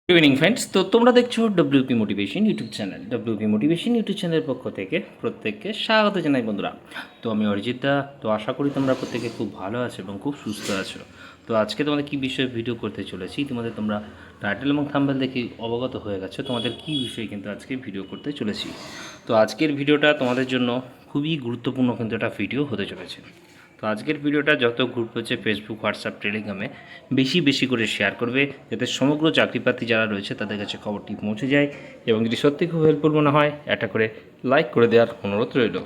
Good evening friends. তো তোমরা দেখছো WP motivation YouTube channel. WP motivation YouTube চ্যানেলের পক্ষ থেকে প্রত্যেককে স্বাগত জানাই বন্ধুরা। তো আমি অরিজিৎ দা। তো আশা করি তোমরা প্রত্যেকে খুব ভালো আছো এবং খুব সুস্থ আছো। তো আজকে তোমাদের কী বিষয়ে ভিডিও করতে চলেছি, তোমাদের তোমরা টাইটেল এবং থাম্বনেল দেখে অবগত হয়ে গেছো তোমাদের কী বিষয়ে কিন্তু আজকে ভিডিও করতে চলেছি। তো আজকের ভিডিওটা তোমাদের জন্য খুবই গুরুত্বপূর্ণ কিন্তু একটা ভিডিও হতে চলেছে। তো আজকের ভিডিওটা যত গ্রুপ হচ্ছে ফেসবুক, হোয়াটসঅ্যাপ, টেলিগ্রামে বেশি বেশি করে শেয়ার করবে, যাতে সমগ্র চাকরিপ্রার্থী যারা রয়েছে তাদের কাছে খবরটি পৌঁছে যায়। এবং যদি সত্যি খুব হেল্পফুল মনে হয় একটা করে লাইক করে দেওয়ার অনুরোধ রইল।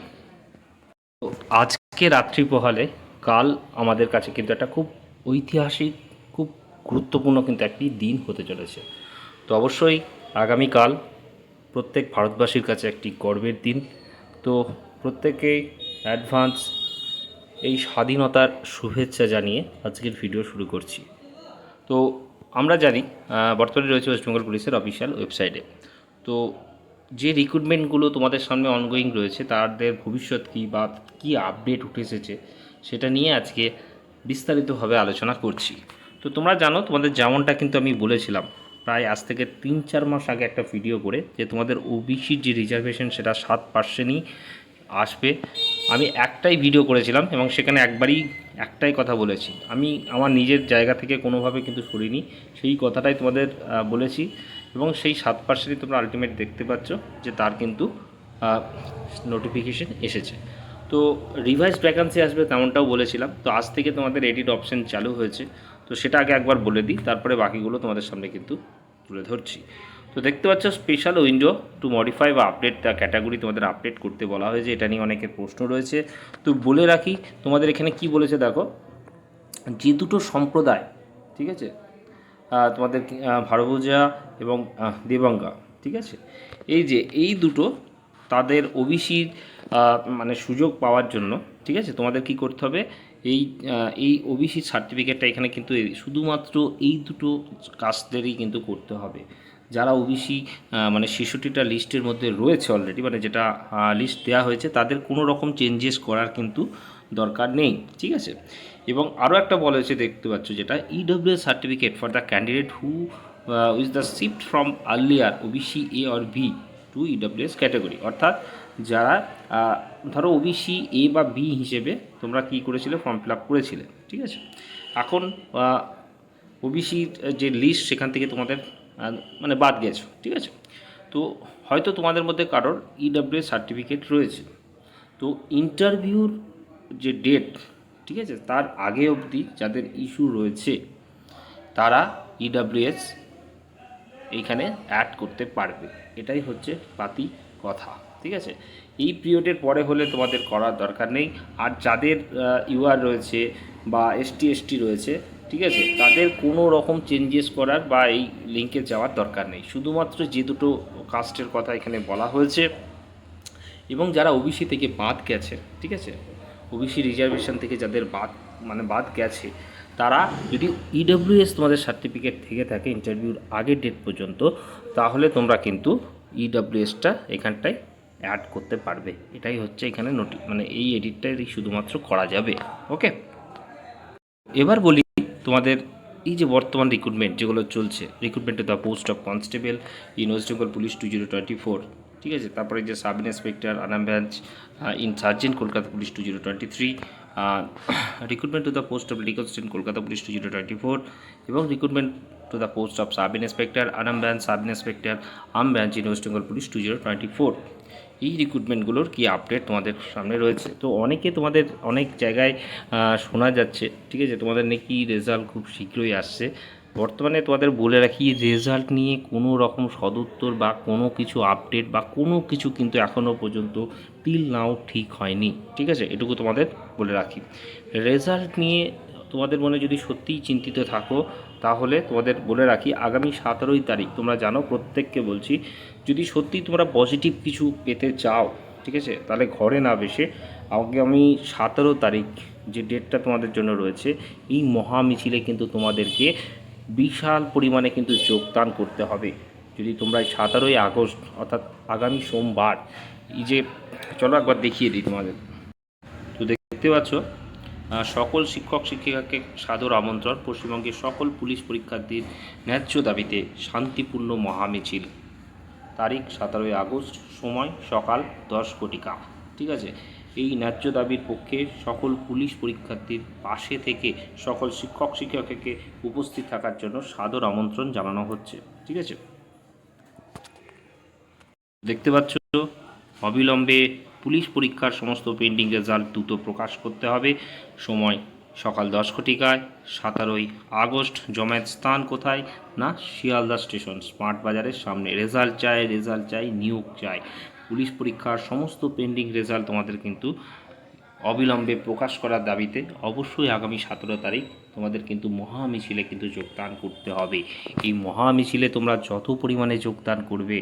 তো আজকে রাত্রি পোহালে কাল আমাদের কাছে কিন্তু একটা খুব ঐতিহাসিক, খুব গুরুত্বপূর্ণ কিন্তু একটি দিন হতে চলেছে। তো অবশ্যই আগামীকাল প্রত্যেক ভারতবাসীর কাছে একটি গর্বের দিন। তো প্রত্যেকেই অ্যাডভান্স এই স্বাধীনতার শুভেচ্ছা জানিয়ে আজকের ভিডিও শুরু করছি। তো আমরা জানি বর্তমানে রয়েছে ওয়েস্টবেঙ্গল পুলিশের অফিসিয়াল ওয়েবসাইটে। তো যে রিক্রুটমেন্টগুলো তোমাদের সামনে অনগোয়িং রয়েছে তাদের ভবিষ্যৎ কী বা কী আপডেট উঠে এসেছে সেটা নিয়ে আজকে বিস্তারিতভাবে আলোচনা করছি। তো তোমরা জানো, তোমাদের যেমনটা কিন্তু আমি বলেছিলাম প্রায় আজ থেকে 3-4 মাস আগে একটা ভিডিও করে, যে তোমাদের ওবিসির যে রিজার্ভেশন সেটা 7%ই আসবে। আমি একটাই ভিডিও করেছিলাম এবং সেখানে একটাই কথা বলেছি। আমি আমার নিজের জায়গা থেকে কোনোভাবে কিন্তু সরিনি, সেই কথাটাই তোমাদের বলেছি। এবং সেই 7%ই তোমরা আলটিমেট দেখতে পাচ্ছ যে তার কিন্তু নোটিফিকেশন এসেছে। তো রিভাইস ভ্যাকান্সি আসবে তেমনটাও বলেছিলাম। তো আজ থেকে তোমাদের এডিট অপশান চালু হয়েছে। তো সেটা আগে একবার বলে দিই, তারপরে বাকিগুলো তোমাদের সামনে কিন্তু তুলে ধরছি। তো দেখতে পাচ্ছ স্পেশাল উইন্ডো টু মডিফাই বা আপডেট দ্য ক্যাটাগরি তোমাদের আপডেট করতে বলা হয়েছে। এটা নিয়ে অনেকের প্রশ্ন রয়েছে। তো বলে রাখি তোমাদের এখানে কি বলেছে দেখো, যে দুটো সম্প্রদায়, ঠিক আছে, তোমাদের ভারভুজা এবং দেবাঙ্গা, ঠিক আছে, এই দুটো তাদের ওবিসির মানে সুযোগ পাওয়ার জন্য, ঠিক আছে, তোমাদের কি করতে হবে, এই ওবিসি সার্টিফিকেটটা এখানে কিন্তু শুধুমাত্র এই দুটো কাস্টদেরই কিন্তু করতে হবে। যারা ওবিসি মানে 66টা লিস্টের মধ্যে রয়েছে অলরেডি, মানে যেটা লিস্ট দেওয়া হয়েছে, তাদের কোনো রকম চেঞ্জেস করার কিন্তু দরকার নেই, ঠিক আছে। এবং আরও একটা বলেছে দেখতে পাচ্ছ, যেটা EWS certificate for the candidate who wish the shift from earlier OBC A or B to EWS category. অর্থাৎ যারা ধরো ওবিসি এ বা বি হিসেবে তোমরা কী করেছিলে, ফর্ম ফিল আপ করেছিলে, ঠিক আছে, এখন ওবিসির যে লিস্ট সেখান থেকে তোমাদের মানে বাদ গেছো, ঠিক আছে। তো হয়তো তোমাদের মধ্যে কারোর ইডব্লিউএস সার্টিফিকেট রয়েছে, তো ইন্টারভিউর যে ডেট, ঠিক আছে, তার আগে অবধি যাদের ইস্যু রয়েছে তারা ইডব্লিউএস এইখানে অ্যাড করতে পারবে। এটাই হচ্ছে বাতি কথা, ঠিক আছে। এই পিরিয়ডের পরে হলে তোমাদের করার দরকার নেই। আর যাদের ইউআর রয়েছে বা এসটি রয়েছে, ঠিক আছে, তাদের কোনো রকম চেঞ্জেস করার বা এই লিঙ্কে যাওয়ার দরকার নেই। শুধুমাত্র যে দুটো কাস্টের কথা এখানে বলা হয়েছে এবং যারা ওবিসি থেকে বাদ গেছে, ঠিক আছে, ওবিসি রিজার্ভেশন থেকে যাদের বাদ গেছে, তারা যদি ইডব্লিউএস তোমাদের সার্টিফিকেট থেকে থাকে ইন্টারভিউর আগের ডেট পর্যন্ত, তাহলে তোমরা কিন্তু ইডব্লিউএসটা এখানটায় অ্যাড করতে পারবে। এটাই হচ্ছে এখানে মানে এই এডিটটাই শুধুমাত্র করা যাবে। ওকে, এবার বলি তোমাদের এই যে বর্তমান রিক্রুটমেন্ট যেগুলো চলছে, recruitment to the post of constable in West Bengal police 2024, ঠিক আছে, তারপরে যে sub inspector Anam branch in sergeant Kolkata police 2023, recruitment to the post of legal assistant Kolkata police 2024, এবং recruitment to the post of sub inspector Anam branch sub inspector um branch in West Bengal police 2024। এই রিক্রুটমেন্টগুলোর কি update তোমাদের সামনে রয়েছে। তো তোমাদের অনেক জায়গায় শোনা যাচ্ছে, ঠিক আছে, তোমাদের নাকি রেজাল্ট খুব শীঘ্রই আসছে। বর্তমানে তোমাদের বলে রাখি, রেজাল্ট নিয়ে কোনো রকম সদুত্তর বা কোনো কিছু আপডেট বা কোনো কিছু কিন্তু এখনও পর্যন্ত টিল নাও ঠিক হয়নি, ঠিক আছে, এটুকু তোমাদের বলে রাখি। রেজাল্ট নিয়ে তোমাদের মনে যদি সত্যিই চিন্তিত থাকো, তাহলে তোমাদের বলে রাখি আগামী 17ই তারিখ, তোমরা জানো প্রত্যেককে বলছি, যদি সত্যি তোমরা পজিটিভ কিছু পেতে চাও, ঠিক আছে, তাহলে ঘরে না বসে আগামী 17 তারিখ যে ডেটটা তোমাদের জন্য রয়েছে, এই মহা মিছিলে কিন্তু তোমাদেরকে বিশাল পরিমাণে কিন্তু যোগদান করতে হবে। যদি তোমরা 17ই আগস্ট অর্থাৎ আগামী সোমবার, এই যে চলো একবার দেখিয়ে দিই তোমাদের। তো দেখতে পাচ্ছ সকল শিক্ষক শিক্ষিকাকে সাদর আমন্ত্রণ পশ্চিমবঙ্গের সকল পুলিশ পরীক্ষার্থীর ন্যায্য দাবিতে শান্তিপূর্ণ মহামিছিল, তারিখ 17ই আগস্ট, সময় সকাল 10 ঘটিকা। ঠিক আছে, এই ন্যায্য দাবির পক্ষে সকল পুলিশ পরীক্ষার্থীর পাশে থেকে সকল শিক্ষক শিক্ষককে উপস্থিত থাকার জন্য সাদর আমন্ত্রণ জানানো হচ্ছে। ঠিক আছে, দেখতে পাচ্ছ অবিলম্বে পুলিশ পরীক্ষার সমস্ত পেন্ডিং রেজাল্ট দ্রুত প্রকাশ করতে হবে। সময় সকাল 10 ঘটিকায়, 17ই আগস্ট। জমায়েত স্থান কোথায়? না, শিয়ালদা স্টেশন, স্মার্ট বাজারের সামনে। রেজাল্ট চাই, নিয়োগ চাই। পুলিশ পরীক্ষার সমস্ত পেন্ডিং রেজাল্ট তোমাদের কিন্তু অবিলম্বে প্রকাশ করার দাবিতে অবশ্যই আগামী 17 তারিখ তোমাদের কিন্তু মহামিছিলে কিন্তু যোগদান করতে হবে। এই মহামিছিলে তোমরা যত পরিমাণে যোগদান করবে,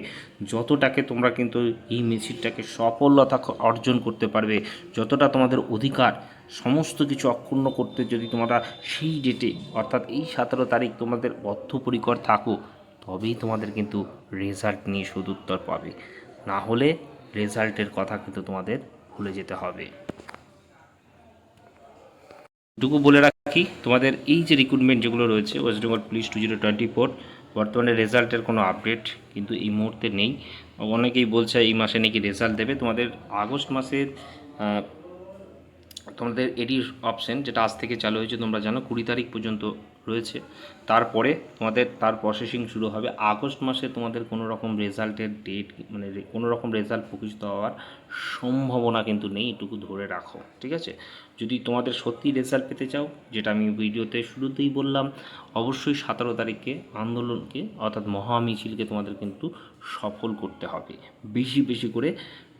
যতটাকে তোমরা কিন্তু এই মিছিলটাকে সফলতা অর্জন করতে পারবে, যতটা তোমাদের অধিকার সমস্ত কিছু অক্ষুণ্ণ করতে যদি তোমরা সেই ডেটে অর্থাৎ এই 17 তারিখ তোমাদের বদ্ধপরিকর থাকো, তবেই তোমাদের কিন্তু রেজাল্ট নিয়ে সদুত্তর পাবে। না হলে রেজাল্টের কথা কিন্তু তোমাদের ভুলে যেতে হবে। এটুকু বলে রাখি, তোমাদের এই যে রিক্রুটমেন্ট যেগুলো রয়েছে ওয়েস্ট বেঙ্গল পুলিশ 2024, বর্তমানে রেজাল্টের কোনো আপডেট কিন্তু এই মুহূর্তে নেই। অনেকেই বলছে এই মাসে নাকি রেজাল্ট দেবে। তোমাদের আগস্ট মাসের তোমাদের এডির অপশন যেটা আজ থেকে চালু হয়েছে তোমরা জানো 20 তারিখ পর্যন্ত রয়েছে। তারপরে তোমাদের তার প্রসেসিং শুরু হবে। আগস্ট মাসে তোমাদের কোনো রকম রেজাল্টের ডেট মানে কোনো রকম রেজাল্ট প্রকাশিত হওয়ার সম্ভাবনা কিন্তু নেই, এটুকু ধরে রাখো। ঠিক আছে, যদি তোমাদের সত্যি রেজাল্ট পেতে চাও, যেটা আমি ভিডিওতে শুরুতেই বললাম, অবশ্যই 17 তারিখে আন্দোলনকে অর্থাৎ মহামিছিলকে তোমাদের কিন্তু সফল করতে হবে। বেশি বেশি করে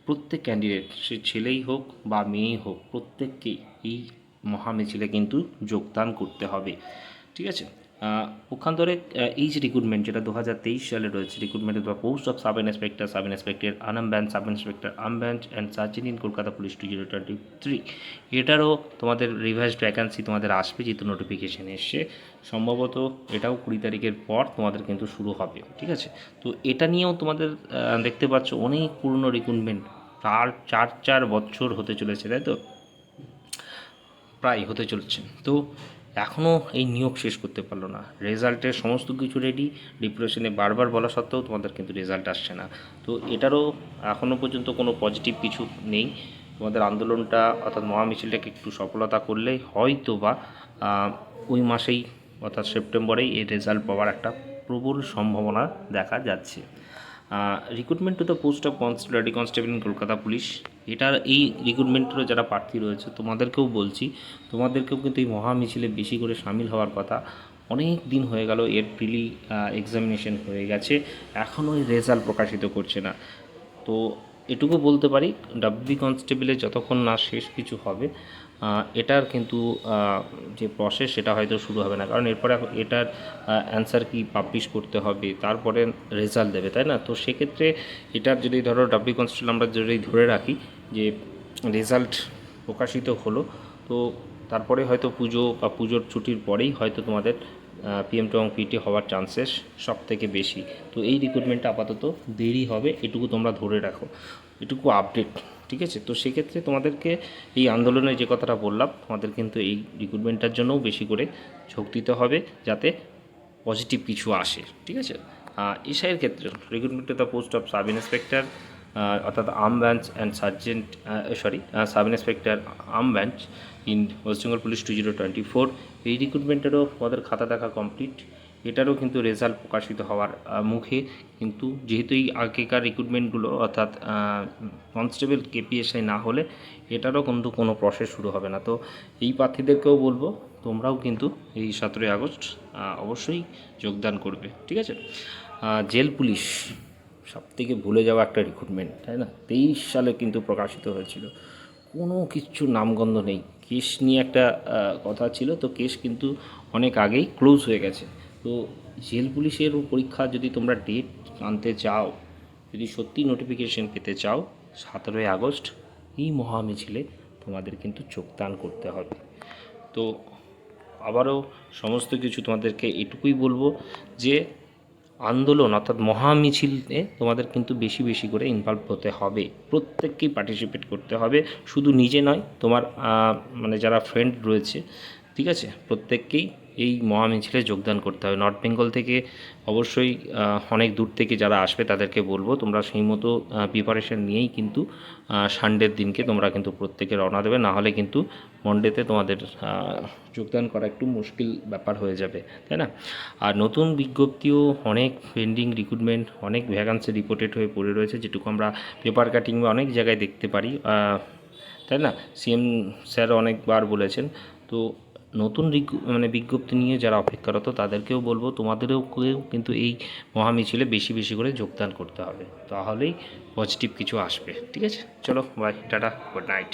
প্রত্যেক ক্যান্ডিডেট, সে ছেলেই হোক বা মেয়েই হোক, প্রত্যেককেই এই মহামিছিলে কিন্তু যোগদান করতে হবে। ঠিক আছে, পক্ষান্তরে এই যে রিক্রুটমেন্ট যেটা 2023 সালে রয়েছে, রিক্রুটমেন্টের post of sub inspector unarmed, sub inspector unarmed and sergeant in Kolkata police 2023, এটারও তোমাদের রিভাইসড ভ্যাকান্সি তোমাদের আসবে, যেহেতু নোটিফিকেশান এসছে। সম্ভবত এটাও 20 তারিখের পর তোমাদের কিন্তু শুরু হবে। ঠিক আছে, তো এটা নিয়েও তোমাদের দেখতে পাচ্ছ অনেক পুরনো রিক্রুটমেন্ট, 4 বছর হতে চলেছে, তাই তো, প্রায় হতে চলেছে। তো এখনও এই নিয়োগ শেষ করতে পারলো না। রেজাল্টের সমস্ত কিছু রেডি, ডিপ্রেশনে বারবার বলা সত্ত্বেও তোমাদের কিন্তু রেজাল্ট আসছে না। তো এটারও এখনও পর্যন্ত কোনো পজিটিভ কিছু নেই। তোমাদের আন্দোলনটা অর্থাৎ মহামিছিলটাকে একটু সফলতা করলেই হয়তো বা ওই মাসেই অর্থাৎ সেপ্টেম্বরেই এর রেজাল্ট পাওয়ার একটা প্রবল সম্ভাবনা দেখা যাচ্ছে। Recruitment to the post of lady constable in Kolkata police, এটার এই রিক্রুটমেন্টেরও যারা প্রার্থী রয়েছে তোমাদেরকেও বলছি, তোমাদেরকেও কিন্তু এই মহামিছিলে বেশি করে সামিল হওয়ার কথা। অনেক দিন হয়ে গেল, এর প্রিলি এক্সামিনেশন হয়ে গেছে, এখনও এই রেজাল্ট প্রকাশিত করছে না। তো এটুকু বলতে পারি, ডাব্লিউবি কনস্টেবলের যতক্ষণ না শেষ কিছু হবে, এটার কিন্তু যে প্রসেস সেটা হয়তো শুরু হবে না, কারণ এরপরে এটার অ্যান্সার কি পাবলিশ করতে হবে, তারপরে রেজাল্ট দেবে, তাই না? তো সেক্ষেত্রে এটার যদি ধরো ডাব্লিউবি কনস্টেবল আমরা যদি ধরে রাখি যে রেজাল্ট প্রকাশিত হলো, তো তারপরে হয়তো পুজো বা পুজোর ছুটির পরেই হয়তো তোমাদের পিএম এবং পিটি হওয়ার চান্সেস সব থেকে বেশি। তো এই রিক্রুটমেন্টটা আপাতত দেরি হবে, এটুকু তোমরা ধরে রাখো, এটুকু আপডেট। ঠিক আছে, তো সেক্ষেত্রে তোমাদেরকে এই আন্দোলনের যে কথাটা বললাম, তোমাদের কিন্তু এই রিক্রুটমেন্টটার জন্যও বেশি করে ঝোঁক দিতে হবে, যাতে পজিটিভ কিছু আসে। ঠিক আছে, এসআইয়ের ক্ষেত্রে recruitment to the post of sub inspector অর্থাৎ arm branch and sergeant sub inspector arm branch in West Bengal police 2024, এই রিক্রুটমেন্টেরও আমাদের খাতা দেখা কমপ্লিট। এটারও কিন্তু রেজাল্ট প্রকাশিত হওয়ার মুখে, কিন্তু যেহেতু এই আগেকার রিক্রুটমেন্টগুলো অর্থাৎ কনস্টেবল কেপিএসআই না হলে এটারও কিন্তু কোনো প্রসেস শুরু হবে না। তো এই প্রার্থীদেরকেও বলবো তোমরাও কিন্তু এই 17ই আগস্ট অবশ্যই যোগদান করবে। ঠিক আছে, জেল পুলিশ সব থেকে ভুলে যাওয়া একটা রিক্রুটমেন্ট, তাই না? 23 সালে কিন্তু প্রকাশিত হয়েছিল, কোনো কিছু নামগন্ধ নেই। কেস নিয়ে একটা কথা ছিল, তো কেস কিন্তু অনেক আগেই ক্লোজ হয়ে গেছে। তো জেল পুলিশের পরীক্ষা যদি তোমরা ডেট আনতে চাও, যদি সত্যি নোটিফিকেশন পেতে চাও, 17ই আগস্ট এই মহামিছিলে তোমাদের কিন্তু যোগদান করতে হবে। তো আবারও সমস্ত কিছু তোমাদেরকে এটুকুই বলবো যে আন্দোলন অর্থাৎ মহামিছিলে তোমাদের কিন্তু বেশি বেশি করে ইনভলভ হতে হবে, প্রত্যেককেই পার্টিসিপেট করতে হবে, শুধু নিজে নয়, তোমার মানে যারা ফ্রেন্ড রয়েছে, ঠিক আছে, প্রত্যেককেই এই মহামিছিলে যোগদান করতে হবে। নর্থ বেঙ্গল থেকে অবশ্যই অনেক দূর থেকে যারা আসবে তাদেরকে বলবো তোমরা সেই মতো প্রিপারেশন নিয়েই কিন্তু সানডের দিনকে তোমরা কিন্তু প্রত্যেকে রওনা দেবে, না হলে কিন্তু মন্ডেতে তোমাদের যোগদান করা একটু মুশকিল ব্যাপার হয়ে যাবে, তাই না? আর নতুন বিজ্ঞপ্তিও অনেক পেন্ডিং রিক্রুটমেন্ট, অনেক ভ্যাকান্সি রিপোর্টেড হয়ে পড়ে রয়েছে, যেটুকু আমরা পেপার কাটিং বা অনেক জায়গায় দেখতে পারি, তাই না? সিএম স্যার অনেকবার বলেছেন। তো নতুন মানে বিজ্ঞপ্তি নিয়ে যারা অপেক্ষারত তাদেরকেও বলবো তোমাদেরও কিন্তু এই মহামিছিলে বেশি বেশি করে যোগদান করতে হবে, তাহলেই পজিটিভ কিছু আসবে। ঠিক আছে, চলো বাই, টাটা, গুড নাইট।